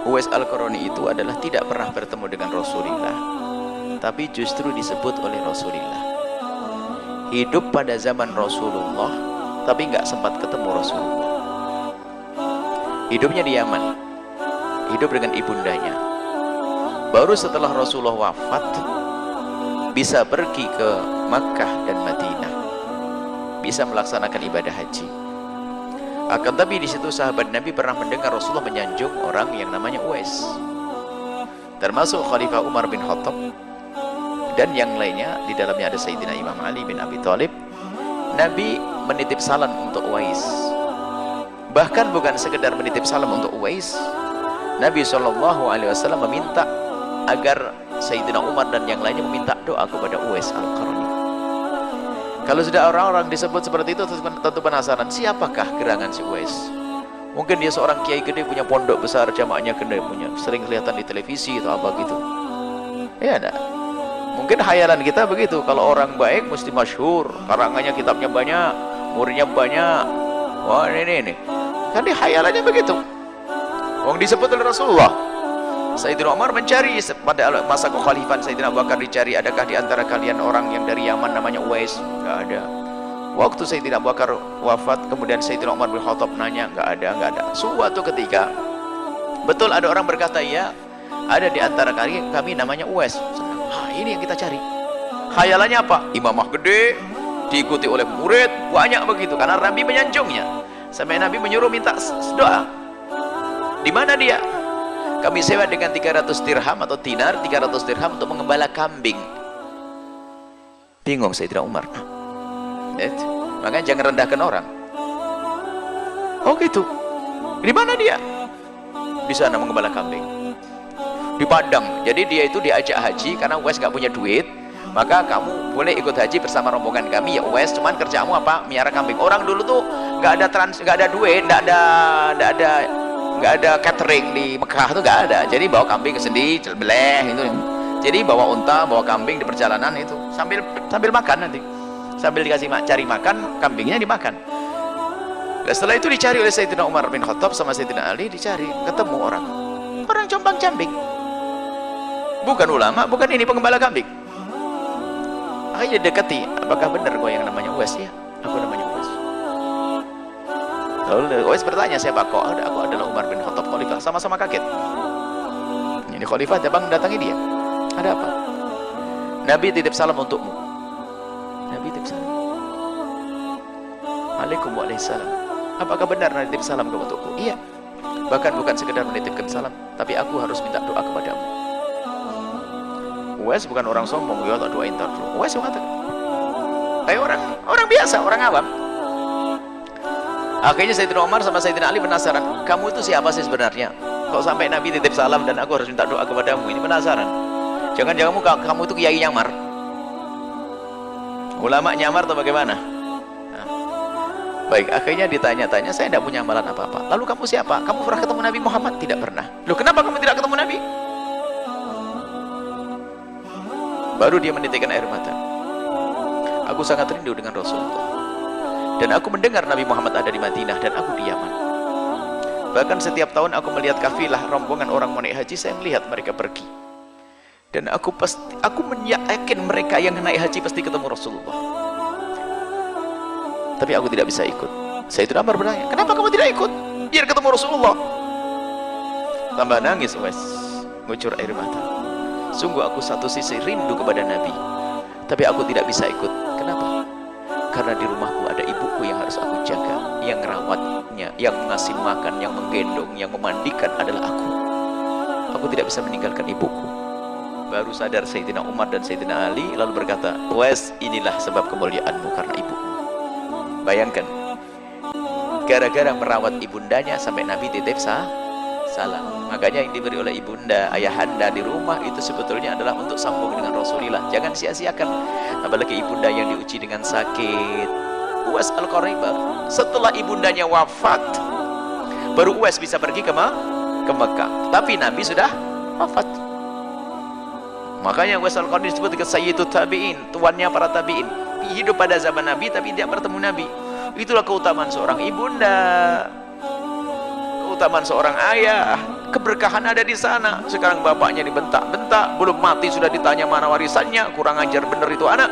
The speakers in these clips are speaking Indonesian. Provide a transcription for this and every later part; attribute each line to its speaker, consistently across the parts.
Speaker 1: Uwais Al-Qarani itu adalah tidak pernah bertemu dengan Rasulullah, tapi justru disebut oleh Rasulullah. Hidup pada zaman Rasulullah, tapi nggak sempat ketemu Rasulullah. Hidupnya di Yaman, hidup dengan ibundanya. Baru setelah Rasulullah wafat, bisa pergi ke Makkah dan Madinah, bisa melaksanakan ibadah haji. Akan tapi di situ sahabat Nabi pernah mendengar Rasulullah menyanjung orang yang namanya Uwais, termasuk Khalifah Umar bin Khattab dan yang lainnya. Di dalamnya ada Sayyidina Imam Ali bin Abi Thalib. Nabi menitip salam untuk Uwais. Bahkan bukan sekedar menitip salam untuk Uwais, Nabi SAW meminta agar Sayyidina Umar dan yang lainnya meminta doa kepada Uwais Al-Qarani. Kalau sudah orang-orang disebut seperti itu, tentu penasaran, siapakah gerangan si Uwais? Mungkin dia seorang kiai gede, punya pondok besar, jamaahnya gede, punya sering kelihatan di televisi atau apa gitu. Ya enggak? Mungkin khayalan kita begitu, kalau orang baik mesti masyhur, karangannya, kitabnya banyak, muridnya banyak. Wah, ini. Kan dia khayalannya begitu. Wong disebut oleh Rasulullah. Sayyidina Umar mencari pada masa kekhalifahan Sayyidina Abu Bakar, dicari, adakah di antara kalian orang yang dari Yaman namanya Uwais? Enggak ada. Waktu Sayyidina Abu Bakar wafat, kemudian Sayyidina Umar bin Khattab nanya, enggak ada. Suatu ketika, betul ada orang berkata, ya, ada di antara kami namanya Uwais. Ini yang kita cari. Khayalannya apa? Imamah gede, diikuti oleh murid banyak begitu, karena Nabi menyanjungnya sampai Nabi menyuruh minta doa. Di mana dia? Kami sewa dengan 300 dirham atau dinar, 300 dirham untuk mengembala kambing. Bingung Sayyidina Umar. Makanya jangan rendahkan orang. Oh gitu. Di mana dia? Di sana mengembala kambing. Di Padang. Jadi dia itu diajak haji karena Uwais nggak punya duit. Maka kamu boleh ikut haji bersama rombongan kami ya Uwais. Cuman kerjamu apa? Miara kambing. Orang dulu tuh nggak ada duit, nggak ada catering di Mekah tuh nggak ada. Jadi bawa kambing sendiri, beleh itu. Jadi bawa unta, bawa kambing di perjalanan itu sambil makan nanti. Sambil dikasih cari makan, kambingnya dimakan. Dan setelah itu dicari oleh Sayyidina Umar bin Khattab sama Sayyidina Ali, dicari, ketemu orang compang-camping. Bukan ulama, bukan ini, pengembala kambing. Akhirnya dekati, apakah benar kau yang namanya Uwais? Ya, aku namanya Uwais. Lalu Uwais bertanya, siapa kau? Aku adalah Umar bin Khattab, khalifah. Sama-sama kaget. Ini khalifah, bang datangi dia. Ada apa? Nabi titip salam untukmu. Nabi titip salam. Waalaikumsalam. Apakah benar Nabi titip salam untukku? Iya. Bahkan bukan sekedar menitipkan salam, tapi aku harus minta doa kepadamu. Uwais bukan orang sombong, ya tak doain terus. Uwais mengatakan, kayak orang biasa, orang awam. Akhirnya Sayyidina Umar sama Sayyidina Ali penasaran, kamu itu siapa sih sebenarnya? Kok sampai Nabi titip salam dan aku harus minta doa kepadamu? Ini penasaran. Jangan-jangan kamu itu kiai nyamar, ulama nyamar atau bagaimana? Nah, baik, akhirnya ditanya-tanya, saya tidak punya amalan apa-apa. Lalu kamu siapa? Kamu pernah ketemu Nabi Muhammad? Tidak pernah. Loh, kenapa kamu tidak ketemu Nabi? Baru dia menitikkan air mata. Aku sangat rindu dengan Rasulullah. Dan aku mendengar Nabi Muhammad ada di Madinah dan aku di Yaman. Bahkan setiap tahun aku melihat kafilah rombongan orang mau naik haji, saya melihat mereka pergi. Dan aku yakin mereka yang naik haji pasti ketemu Rasulullah. Tapi aku tidak bisa ikut. Sayyidina Umar bertanya, kenapa kamu tidak ikut? Biar ketemu Rasulullah. Tambah nangis Uwais, ngucur air mata. Sungguh aku satu sisi rindu kepada Nabi, tapi aku tidak bisa ikut. Kenapa? Karena di rumahku ada ibuku yang harus aku jaga, yang merawatnya, yang mengasih makan, yang menggendong, yang memandikan adalah aku. Aku tidak bisa meninggalkan ibuku. Baru sadar Sayyidina Umar dan Sayyidina Ali, lalu berkata, Uwais, inilah sebab kemuliaanmu karena ibumu. Bayangkan, gara-gara merawat ibundanya sampai Nabi titip salam. Makanya yang diberi oleh ibunda, ayahanda di rumah itu sebetulnya adalah untuk sambung dengan Rasulullah. Jangan sia-siakan. Apalagi ibunda yang diuji dengan sakit. Uwais Al-Qarani setelah ibundanya wafat, baru Uwais bisa pergi ke Mekah. Tapi Nabi sudah wafat. Makanya Uwais Al-Qarani disebut dengan Sayyidut Tabi'in, tuannya para tabi'in. Hidup pada zaman Nabi tapi tidak bertemu Nabi. Itulah keutamaan seorang ibunda. keutamaan seorang ayah, keberkahan ada di sana. Sekarang bapaknya dibentak-bentak, belum mati sudah ditanya mana warisannya, kurang ajar bener itu anak.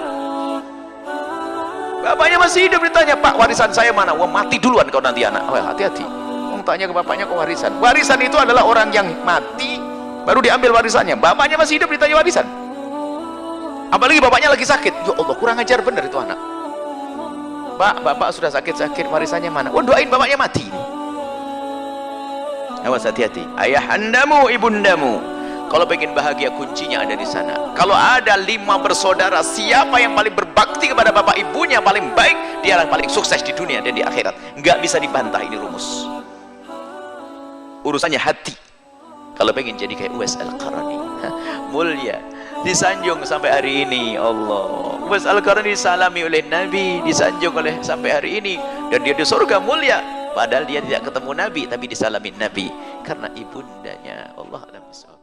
Speaker 1: Bapaknya masih hidup ditanya, Pak warisan saya mana? Wah mati duluan kau nanti anak. Wah hati-hati, tanya ke bapaknya kok warisan. Warisan itu adalah orang yang mati baru diambil warisannya. Bapaknya masih hidup ditanya warisan, apalagi bapaknya lagi sakit. Ya Allah, kurang ajar bener itu anak. Pak, bapak sudah sakit-sakit, warisannya mana? Wah doain bapaknya mati. Awas, hati-hati. Ayahandamu, ibundamu, kalau pengen bahagia kuncinya ada di sana. Kalau ada 5 bersaudara, siapa yang paling berbakti kepada bapak ibunya paling baik, dia yang paling sukses di dunia dan di akhirat. Nggak bisa dibantah, ini rumus. Urusannya hati. Kalau pengen jadi kayak Uwais Al-Qarani, mulia, disanjung sampai hari ini. Allah, Uwais Al-Qarani disalami oleh Nabi, disanjung oleh sampai hari ini, dan dia di surga mulia. Padahal dia tidak ketemu Nabi, tapi disalami Nabi karena ibundanya. Allah alam bisawab.